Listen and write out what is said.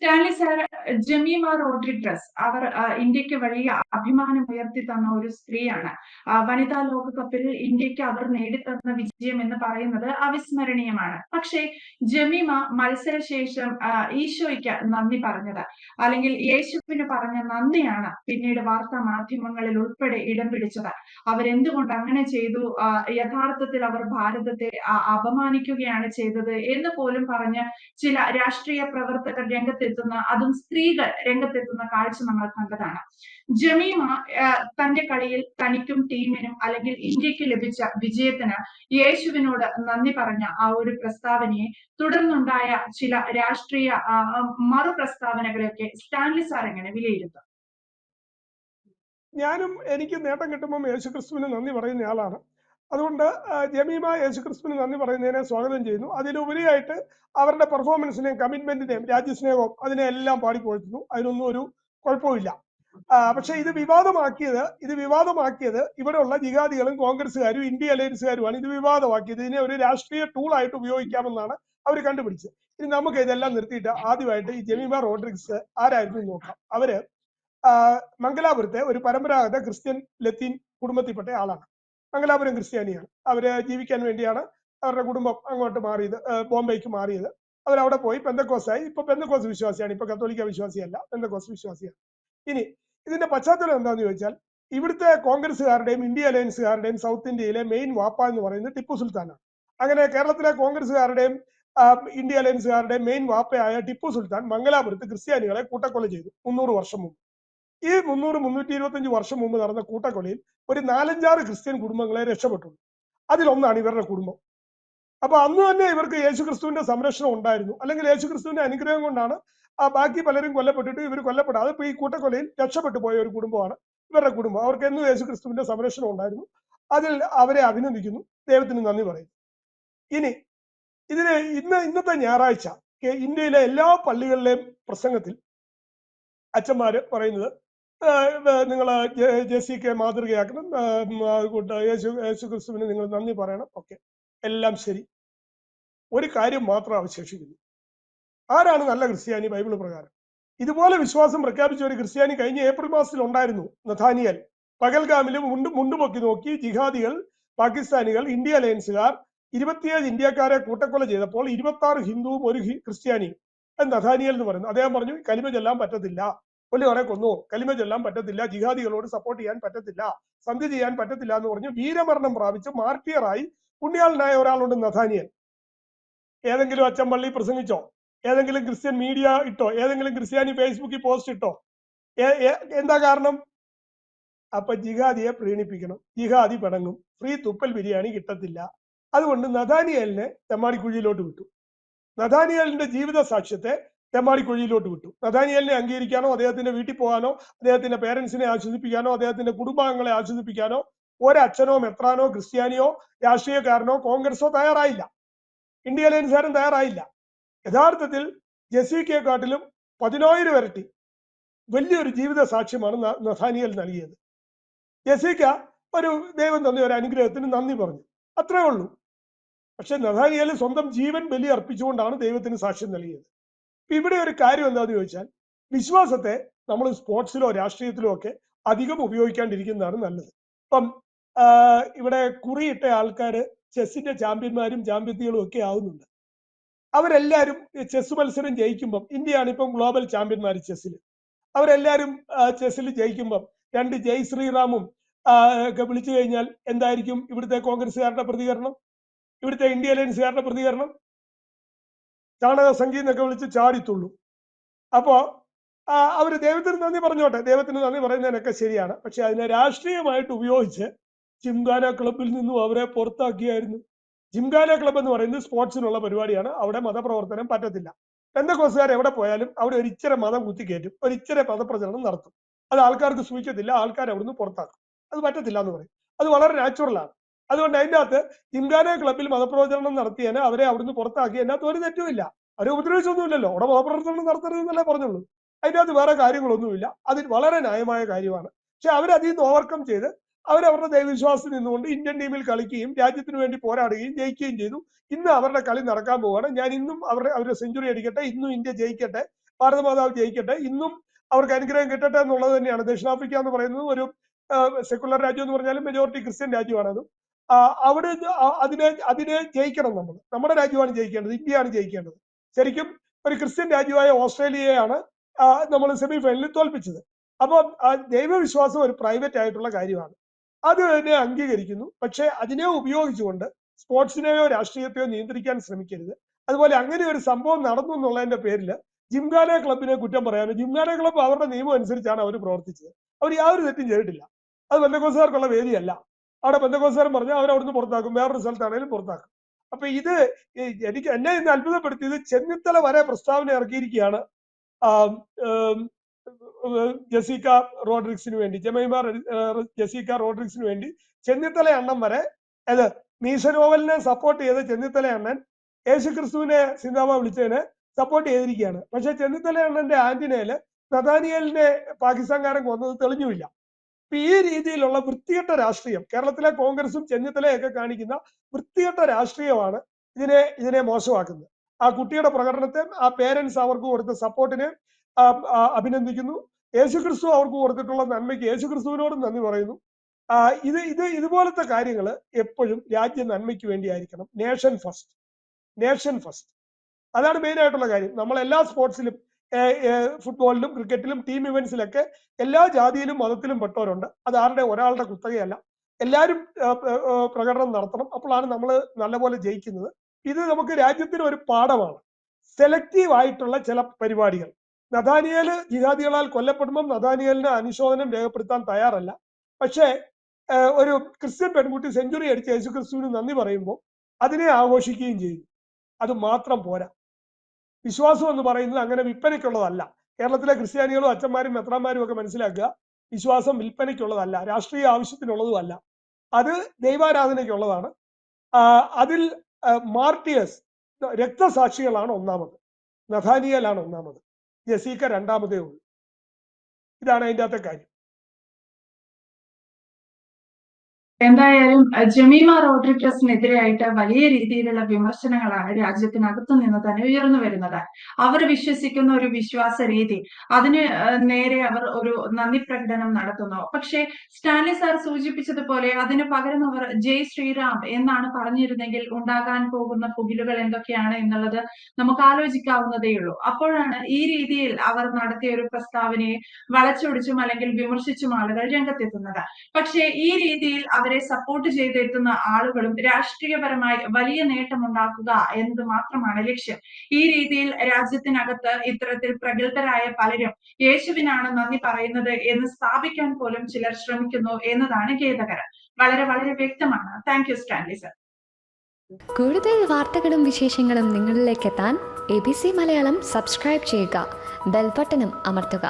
Stanley sir, Jemimah Rodriguez അവർ ഇന്ത്യക്ക് വലിയ അഭിമാനം ഉയർത്തി തന്ന ഒരു സ്ത്രീയാണ്. വനിതാ ലോകകപ്പിൽ ഇന്ത്യക്ക് അവർ നേടിത്തന്ന വിജയം എന്ന് പറയുന്നത് അവിസ്മരണീയമാണ്. പക്ഷേ ജമീമ മത്സരശേഷം ഈശോയ്ക്ക് നന്ദി പറഞ്ഞത്, അല്ലെങ്കിൽ യേശുവിന് പറഞ്ഞ നന്ദിയാണ് പിന്നീട് വാർത്താ മാധ്യമങ്ങളിൽ ഉൾപ്പെടെ ഇടം പിടിച്ചത്. അവരെന്തുകൊണ്ട് അങ്ങനെ ചെയ്തു, യഥാർത്ഥത്തിൽ അവർ ഭാരതത്തെ അപമാനിക്കുകയാണ് ചെയ്തത് എന്ന് പോലും പറഞ്ഞ് ചില രാഷ്ട്രീയ പ്രവർത്തകർ രംഗത്തെത്തുന്ന, അതും സ്ത്രീകൾ രംഗത്തെത്തുന്ന കാഴ്ച നമ്മൾ കണ്ടതാണ്. ജമീമ തന്റെ കളിയിൽ തനിക്കും ടീമിനും അല്ലെങ്കിൽ ഇന്ത്യക്ക് ലഭിച്ച വിജയത്തിന് യേശുവിനോട് നന്ദി പറഞ്ഞ ആ ഒരു പ്രസ്താവനയെ തുടർന്നുണ്ടായ ചില രാഷ്ട്രീയ മറു പ്രസ്താവനകളെയൊക്കെ സ്റ്റാൻലി സാർ എങ്ങനെ വിലയിരുത്തും? ഞാനും എനിക്ക് നേട്ടം കിട്ടുമ്പോൾ യേശുക്രിസ്തുവിന് നന്ദി പറയുന്ന ആളാണ്. അതുകൊണ്ട് ജമീമ യേശുക്രിസ്തുവിന് നന്ദി പറയുന്നതിനെ സ്വാഗതം ചെയ്യുന്നു. അതിലുപരിയായിട്ട് അവരുടെ പെർഫോമൻസിനെയും കമ്മിറ്റ്മെന്റിനെയും രാജ്യസ്നേഹവും അതിനെല്ലാം പാടിപ്പോഴ്ത്തുന്നു. അതിനൊന്നും ഒരു കുഴപ്പമില്ല. പക്ഷെ ഇത് വിവാദമാക്കിയത് ഇവിടെയുള്ള ജിഹാദികളും കോൺഗ്രസ്സുകാരും ഇന്ത്യ അലയൻസുകാരുമാണ് ഇത് വിവാദമാക്കിയത്. ഇതിനെ ഒരു രാഷ്ട്രീയ ടൂളായിട്ട് ഉപയോഗിക്കാമെന്നാണ് അവർ കണ്ടുപിടിച്ചത്. ഇനി നമുക്ക് ഇതെല്ലാം നിർത്തിയിട്ട് ആദ്യമായിട്ട് ഈ ജമീമ റോഡ്രിഗസ് ആരായിരുന്നു നോക്കാം. അവര് മംഗലാപുരത്തെ ഒരു പരമ്പരാഗത ക്രിസ്ത്യൻ ലത്തീൻ കുടുംബത്തിൽപ്പെട്ട ആളാണ്. മംഗലാപുരം ക്രിസ്ത്യാനിയാണ്. അവര് ജീവിക്കാൻ വേണ്ടിയാണ് അവരുടെ കുടുംബം അങ്ങോട്ട് മാറിയത്, ബോംബെക്ക് മാറിയത്. അവരവിടെ പോയി പെന്തക്കോസായി. ഇപ്പൊ പെന്തക്കോസ് വിശ്വാസിയാണ്, ഇപ്പൊ കത്തോലിക്ക വിശ്വാസിയല്ല, പെന്തക്കോസ് വിശ്വാസിയാണ്. ഇനി ഇതിന്റെ പശ്ചാത്തലം എന്താണെന്ന് ചോദിച്ചാൽ, ഇവിടുത്തെ കോൺഗ്രസ്സുകാരുടെയും ഇന്ത്യ അലയൻസുകാരുടെയും സൗത്ത് ഇന്ത്യയിലെ മെയിൻ വാപ്പ എന്ന് പറയുന്നത് ടിപ്പു സുൽത്താനാണ്. അങ്ങനെ കേരളത്തിലെ കോൺഗ്രസ്സുകാരുടെയും ഇന്ത്യ അലയൻസുകാരുടെയും മെയിൻ വാപ്പയായ ടിപ്പു സുൽത്താൻ മംഗലാപുരത്ത് ക്രിസ്ത്യാനികളെ കൂട്ടക്കൊല ചെയ്തു 300 വർഷം മുമ്പ്. ഈ 325 വർഷം മുമ്പ് നടന്ന കൂട്ടക്കൊലയിൽ ഒരു 4-5 ക്രിസ്ത്യൻ കുടുംബങ്ങളെ രക്ഷപ്പെട്ടു. അതിലൊന്നാണ് ഇവരുടെ കുടുംബം. അപ്പൊ അന്ന് തന്നെ ഇവർക്ക് യേശുക്രിസ്തുവിന്റെ സംരക്ഷണം ഉണ്ടായിരുന്നു, അല്ലെങ്കിൽ യേശുക്രിസ്തുവിന്റെ അനുഗ്രഹം കൊണ്ടാണ് ബാക്കി പലരും കൊല്ലപ്പെട്ടിട്ട് ഇവർ കൊല്ലപ്പെടാതെ ഇപ്പൊ ഈ കൂട്ടക്കൊലയിൽ രക്ഷപ്പെട്ടു പോയ ഒരു കുടുംബമാണ് ഇവരുടെ കുടുംബം. അവർക്ക് എന്നും യേശുക്രിസ്തുവിന്റെ സംരക്ഷണം ഉണ്ടായിരുന്നു. അതിൽ അവരെ അഭിനന്ദിക്കുന്നു, ദൈവത്തിന് നന്ദി പറയുന്നു. ഇനി ഇന്നത്തെ ഞായറാഴ്ച ഇന്ത്യയിലെ എല്ലാ പള്ളികളിലെയും പ്രസംഗത്തിൽ അച്ഛന്മാര് പറയുന്നത് നിങ്ങൾ ജെസിക്ക് മാതൃകയാക്കണം, യേശു ക്രിസ്തുവിന് നിങ്ങൾ നന്ദി പറയണം, ഒക്കെ എല്ലാം ശരി. ഒരു കാര്യം മാത്രം അവശേഷിക്കുന്നു. ആരാണ് നല്ല ക്രിസ്ത്യാനി ബൈബിൾ പ്രകാരം? ഇതുപോലെ വിശ്വാസം പ്രഖ്യാപിച്ച ഒരു ക്രിസ്ത്യാനി കഴിഞ്ഞ ഏപ്രിൽ മാസത്തിൽ ഉണ്ടായിരുന്നു, നഥാനിയൽ. പകൽഗാമിലും മുണ്ടുപൊക്കി നോക്കി ജിഹാദികൾ, പാകിസ്ഥാനികൾ, ഇന്ത്യ അലയൻസുകാർ 27 ഇന്ത്യക്കാരെ കൂട്ടക്കൊല ചെയ്തപ്പോൾ 26 ഹിന്ദുവും ഒരു ക്രിസ്ത്യാനിയും. നഥാനിയൽ എന്ന് പറയുന്നു. അദ്ദേഹം പറഞ്ഞു, കലിമ ചൊല്ലാൻ പറ്റത്തില്ല, കൊല്ലുകാരെ കൊന്നു, കലിമ ചൊല്ലാൻ പറ്റത്തില്ല, ജിഹാദികളോട് സപ്പോർട്ട് ചെയ്യാൻ പറ്റത്തില്ല, സന്ധി ചെയ്യാൻ പറ്റത്തില്ല എന്ന് പറഞ്ഞു വീരമരണം പ്രാപിച്ച് മാർട്ടിയറായി പുണ്യാളനായ ഒരാളുണ്ട് നഥാനിയൽ. ഏതെങ്കിലും അച്ഛൻ പള്ളി പ്രസംഗിച്ചോ? ഏതെങ്കിലും ക്രിസ്ത്യൻ മീഡിയ ഇട്ടോ? ഏതെങ്കിലും ക്രിസ്ത്യാനി ഫേസ്ബുക്കിൽ പോസ്റ്റ് ഇട്ടോ? എന്താ കാരണം? അപ്പൊ ജിഹാദിയെ പ്രീണിപ്പിക്കണം, ജിഹാദി പിണങ്ങും, ഫ്രീ തുപ്പൽ ബിരിയാണി കിട്ടത്തില്ല. അതുകൊണ്ട് നഥാനിയലിനെ തെമ്മാടിക്കുഴിയിലോട്ട് വിട്ടു. നഥാനിയലിന്റെ ജീവിത സാക്ഷ്യത്തെ തെമ്മാടിക്കുഴിയിലോട്ട് വിട്ടു. നഥാനിയലിനെ അംഗീകരിക്കാനോ, അദ്ദേഹത്തിന്റെ വീട്ടിൽ പോകാനോ, അദ്ദേഹത്തിന്റെ പേരൻസിനെ ആശ്വസിപ്പിക്കാനോ, അദ്ദേഹത്തിന്റെ കുടുംബാംഗങ്ങളെ ആശ്വസിപ്പിക്കാനോ ഒരച്ഛനോ മെത്രാനോ ക്രിസ്ത്യാനിയോ രാഷ്ട്രീയക്കാരനോ കോൺഗ്രസോ തയ്യാറായില്ല, ഇന്ത്യ അലയൻസുകാരും തയ്യാറായില്ല. യഥാർത്ഥത്തിൽ ജെസിക്കെക്കാട്ടിലും 10,000 ഇരട്ടി വലിയൊരു ജീവിത സാക്ഷ്യമാണ് നഥാനിയൽ നൽകിയത്. ജെസിക്ക ഒരു ദൈവം തന്ന ഒരു അനുഗ്രഹത്തിന് നന്ദി പറഞ്ഞു, അത്രേ ഉള്ളൂ. പക്ഷെ നഥാനിയൽ സ്വന്തം ജീവൻ ബലി അർപ്പിച്ചുകൊണ്ടാണ് ദൈവത്തിന് സാക്ഷ്യം നൽകിയത്. ഇവിടെ ഒരു കാര്യം എന്താണെന്ന് ചോദിച്ചാൽ, വിശ്വാസത്തെ നമ്മൾ സ്പോർട്സിലോ രാഷ്ട്രീയത്തിലോ ഒക്കെ അധികം ഉപയോഗിക്കാണ്ടിരിക്കുന്നതാണ് നല്ലത്. ഇപ്പം ഇവിടെ കുറിയിട്ട ആൾക്കാര് ചെസ്സിന്റെ ചാമ്പ്യന്മാരും ചാമ്പ്യത്തികളും ഒക്കെ ആവുന്നുണ്ട്. അവരെല്ലാവരും ചെസ് മത്സരം ജയിക്കുമ്പം, ഇന്ത്യയാണ് ഇപ്പം ഗ്ലോബൽ ചാമ്പ്യന്മാർ ചെസ്സിൽ, അവരെല്ലാവരും ചെസ്സിൽ ജയിക്കുമ്പം 2 ജയ് ശ്രീറാമും ഒക്കെ വിളിച്ചു കഴിഞ്ഞാൽ എന്തായിരിക്കും ഇവിടുത്തെ കോൺഗ്രസ്സുകാരുടെ പ്രതികരണം, ഇവിടുത്തെ ഇന്ത്യ അലയൻസുകാരുടെ പ്രതികരണം? ചാണക സംഖ്യ എന്നൊക്കെ വിളിച്ച് ചാടിത്തുള്ളൂ. അപ്പോ അവര് ദൈവത്തിന് നന്ദി പറഞ്ഞോട്ടെ, ദൈവത്തിന് നന്ദി പറയുന്നതിനൊക്കെ ശരിയാണ്. പക്ഷെ അതിനെ രാഷ്ട്രീയമായിട്ട് ഉപയോഗിച്ച് ജിംഖാന ക്ലബിൽ നിന്നും അവരെ പുറത്താക്കിയായിരുന്നു. ജിംഖാന ക്ലബ് എന്ന് പറയുന്നത് സ്പോർട്സിനുള്ള പരിപാടിയാണ്, അവിടെ മതപ്രവർത്തനം പറ്റത്തില്ല. പെന്തക്കോസുകാർ എവിടെ പോയാലും അവിടെ ഒരു ഇച്ചിരി മതം കുത്തിക്കയറ്റും, ഒരു ഇച്ചിരി മതപ്രചരണം നടത്തും. അത് ആൾക്കാർക്ക് സൂചിക്കത്തില്ല, ആൾക്കാർ അവിടുന്ന് പുറത്താക്കും. അത് പറ്റത്തില്ല എന്ന് പറയും. അത് വളരെ നാച്ചുറലാണ്. അതുകൊണ്ട് അതിൻ്റെ അകത്ത് ജിംഖാന ക്ലബിൽ മതപ്രചരണം നടത്തിയതിന് അവരെ അവിടുന്ന് പുറത്താക്കി, അതിൻ്റെ അകത്ത് ഒരു തെറ്റുമില്ല, അവരെ ഉപദ്രവിച്ചൊന്നുമില്ലല്ലോ, അവിടെ മതപ്രവർത്തനം നടത്തരുതെന്നല്ലേ പറഞ്ഞുള്ളൂ. അതിൻ്റെ അകത്ത് വേറെ കാര്യങ്ങളൊന്നുമില്ല, അതിൽ വളരെ ന്യായമായ കാര്യമാണ്. പക്ഷെ അവരതിൽ നിന്ന് ഓവർകം ചെയ്ത് അവരവരുടെ ദൈവവിശ്വാസത്തിൽ നിന്നുകൊണ്ട് ഇന്ത്യൻ ടീമിൽ കളിക്കുകയും രാജ്യത്തിന് വേണ്ടി പോരാടുകയും ജയിക്കുകയും ചെയ്തു. ഇന്ന് അവരുടെ കളി നടക്കാൻ പോവുകയാണ്. ഞാൻ ഇന്നും അവരുടെ സെഞ്ചുറി അടിക്കട്ടെ, ഇന്നും ഇന്ത്യ ജയിക്കട്ടെ, ഭാരതമാതാവ് ജയിക്കട്ടെ, ഇന്നും അവർക്ക് അനുഗ്രഹം കിട്ടട്ടെ എന്നുള്ളത് തന്നെയാണ്. ദക്ഷിണാഫ്രിക്ക എന്ന് പറയുന്നത് ഒരു സെക്കുലർ രാജ്യം എന്ന് പറഞ്ഞാലും മെജോറിറ്റി ക്രിസ്ത്യൻ രാജ്യമാണത്. അവിടെ അതിനെ ജയിക്കണം. നമ്മുടെ രാജ്യമാണ് ജയിക്കേണ്ടത്, ഇന്ത്യയാണ് ജയിക്കേണ്ടത്. ശരിക്കും ഒരു ക്രിസ്ത്യൻ രാജ്യമായ ഓസ്ട്രേലിയയാണ് നമ്മൾ സെമി ഫൈനലിൽ തോൽപ്പിച്ചത്. അപ്പോൾ ദൈവവിശ്വാസം ഒരു പ്രൈവറ്റ് ആയിട്ടുള്ള കാര്യമാണ്, അത് തന്നെ അംഗീകരിക്കുന്നു. പക്ഷെ അതിനെ ഉപയോഗിച്ചുകൊണ്ട് സ്പോർട്സിനെയോ രാഷ്ട്രീയത്തെയോ നിയന്ത്രിക്കാൻ ശ്രമിക്കരുത്. അതുപോലെ അങ്ങനെ ഒരു സംഭവം നടന്നു എന്നുള്ളതിന്റെ പേരിൽ ജിംഖാന ക്ലബിനെ കുറ്റം പറയാനും, ജിംഖാന ക്ലബ്ബ് അവരുടെ നിയമം അനുസരിച്ചാണ് അവർ പ്രവർത്തിച്ചത്. അവർ യാതൊരു തെറ്റും ചെയ്തിട്ടില്ല. അത് പെന്തക്കോസ്തുകാർക്കുള്ള വേദിയല്ല. അവിടെ പെന്തക്കോസ്തുകാരൻ പറഞ്ഞാൽ അവരവിടുന്ന് പുറത്താക്കും, വേറൊരു സ്ഥലത്താണെങ്കിലും പുറത്താക്കും. അപ്പൊ ഇത് എന്നെ ഇന്ന് അത്ഭുതപ്പെടുത്തിയത് ചെന്നിത്തല വരെ പ്രസ്താവന ഇറക്കിയിരിക്കുകയാണ് ജെസിക്ക റോഡ്രിക്സിന് വേണ്ടി, ജമൈമ ജെസിക്ക റോഡ്രിക്സിന് വേണ്ടി ചെന്നിത്തല അണ്ണൻ വരെ, അത് മീശനോവലിനെ സപ്പോർട്ട് ചെയ്ത് ചെന്നിത്തല അണ്ണൻ യേശുക്രിസ്തുവിനെ സിന്താമ വിളിച്ചതിനെ സപ്പോർട്ട് ചെയ്തിരിക്കുകയാണ്. പക്ഷെ ചെന്നിത്തല അണ്ണന്റെ ആന്റിനയില് നഥാനിയലിനെ പാകിസ്ഥാൻകാരൻ കൊന്നത് തെളിഞ്ഞുമില്ല. അപ്പൊ ഈ രീതിയിലുള്ള വൃത്തികെട്ട രാഷ്ട്രീയം കേരളത്തിലെ കോൺഗ്രസും ചെന്നിത്തലയൊക്കെ കാണിക്കുന്ന വൃത്തികെട്ട രാഷ്ട്രീയമാണ് ഇതിനെ മോശമാക്കുന്നത്. ആ കുട്ടിയുടെ പ്രകടനത്തെ, ആ പേരൻസ് അവർക്ക് കൊടുത്ത സപ്പോർട്ടിനെ അഭിനന്ദിക്കുന്നു. യേശുക്രിസ്തു അവർക്ക് കൊടുത്തിട്ടുള്ള നന്മയ്ക്ക് യേശുക്രിസ്തുവിനോടും നന്ദി പറയുന്നു. ഇതുപോലത്തെ കാര്യങ്ങൾ എപ്പോഴും രാജ്യ നന്മയ്ക്ക് വേണ്ടിയായിരിക്കണം. നേഷൻ ഫസ്റ്റ്, നേഷൻ ഫസ്റ്റ്, അതാണ് മെയിൻ ആയിട്ടുള്ള കാര്യം. നമ്മൾ എല്ലാ സ്പോർട്സിലും, ഫുട്ബോളിലും ക്രിക്കറ്റിലും ടീം ഇവന്റ്സിലൊക്കെ എല്ലാ ജാതിയിലും മതത്തിലും പെട്ടവരുണ്ട്. അത് ആരുടെ ഒരാളുടെ കുത്തകയല്ല. എല്ലാവരും പ്രകടനം നടത്തണം. അപ്പോഴാണ് നമ്മൾ നല്ലപോലെ ജയിക്കുന്നത്. ഇത് നമുക്ക് രാജ്യത്തിന് ഒരു പാഠമാണ്. സെലക്റ്റീവ് ആയിട്ടുള്ള ചില പരിപാടികൾ, നഥാനിയേല് ജിഹാദികളാൽ കൊല്ലപ്പെടുമ്പം നഥാനിയേലിന് അനുശോചനം രേഖപ്പെടുത്താൻ തയ്യാറല്ല. പക്ഷേ ഒരു ക്രിസ്ത്യൻ പെൺകുട്ടി സെഞ്ചുറി അടിച്ച് യേശുക്രിസ്തുവിന് നന്ദി പറയുമ്പോൾ അതിനെ ആഘോഷിക്കുകയും ചെയ്യും. അത് മാത്രം പോരാ. വിശ്വാസം എന്ന് പറയുന്നത് അങ്ങനെ വിൽപ്പനയ്ക്കുള്ളതല്ല. കേരളത്തിലെ ക്രിസ്ത്യാനികളും അച്ഛന്മാരും മെത്രാന്മാരും ഒക്കെ മനസ്സിലാക്കുക, വിശ്വാസം വിൽപ്പനയ്ക്കുള്ളതല്ല, രാഷ്ട്രീയ ആവശ്യത്തിനുള്ളതുമല്ല. അത് ദൈവാരാധനയ്ക്കുള്ളതാണ്. അതിൽ മാർട്ടിയേഴ്സ്, രക്തസാക്ഷികളാണ് ഒന്നാമത്, നഥാനിയേലാണ് ഒന്നാമത്, ജെസീക്ക രണ്ടാമതേ ഉള്ളൂ. ഇതാണ് അതിൻ്റെ അകത്തെ കാര്യം. എന്തായാലും ജമീമ റോഡ്രിഗസിനെതിരെയായിട്ട് വലിയ രീതിയിലുള്ള വിമർശനങ്ങളാണ് രാജ്യത്തിനകത്തു നിന്ന് തന്നെ ഉയർന്നു വരുന്നത്. അവർ വിശ്വസിക്കുന്ന ഒരു വിശ്വാസ രീതി, അതിന് നേരെ അവർ ഒരു നന്ദി പ്രകടനം നടത്തുന്നു. പക്ഷേ സ്റ്റാൻലി സാർ സൂചിപ്പിച്ചതുപോലെ അതിന് പകരം അവർ ജയ് ശ്രീറാം എന്നാണ് പറഞ്ഞിരുന്നെങ്കിൽ ഉണ്ടാകാൻ പോകുന്ന പുകിലുകൾ എന്തൊക്കെയാണ് എന്നുള്ളത് നമുക്ക് ആലോചിക്കാവുന്നതേയുള്ളൂ. അപ്പോഴാണ് ഈ രീതിയിൽ അവർ നടത്തിയ ഒരു പ്രസ്താവനയെ വളച്ചൊടിച്ചും അല്ലെങ്കിൽ വിമർശിച്ചും ആളുകൾ രംഗത്തെത്തുന്നത്. പക്ഷേ ഈ രീതിയിൽ അവരെ സപ്പോർട്ട് ചെയ്തെത്തുന്ന ആളുകളും രാഷ്ട്രീയപരമായി വലിയ നേട്ടമുണ്ടാക്കുക എന്നത് മാത്രമാണ് ലക്ഷ്യം. ഈ രീതിയിൽ രാജ്യത്തിനകത്ത് ഇത്തരത്തിൽ പ്രഗത്ഭരായ പലരും യേശുവിനാണ് നന്ദി പറയുന്നത് എന്ന് സ്ഥാപിക്കാൻ പോലും ചിലർ ശ്രമിക്കുന്നു എന്നതാണ് ഖേദകരം. വളരെ വളരെ വ്യക്തമാണ്. Thank you Stanley sir. കൂടുതൽ വാർത്തകളും വിശേഷങ്ങളും നിങ്ങളിലേക്ക് എത്താൻ ABC മലയാളം സബ്സ്ക്രൈബ് ചെയ്യുക, ബെൽ ബട്ടണും അമർത്തുക.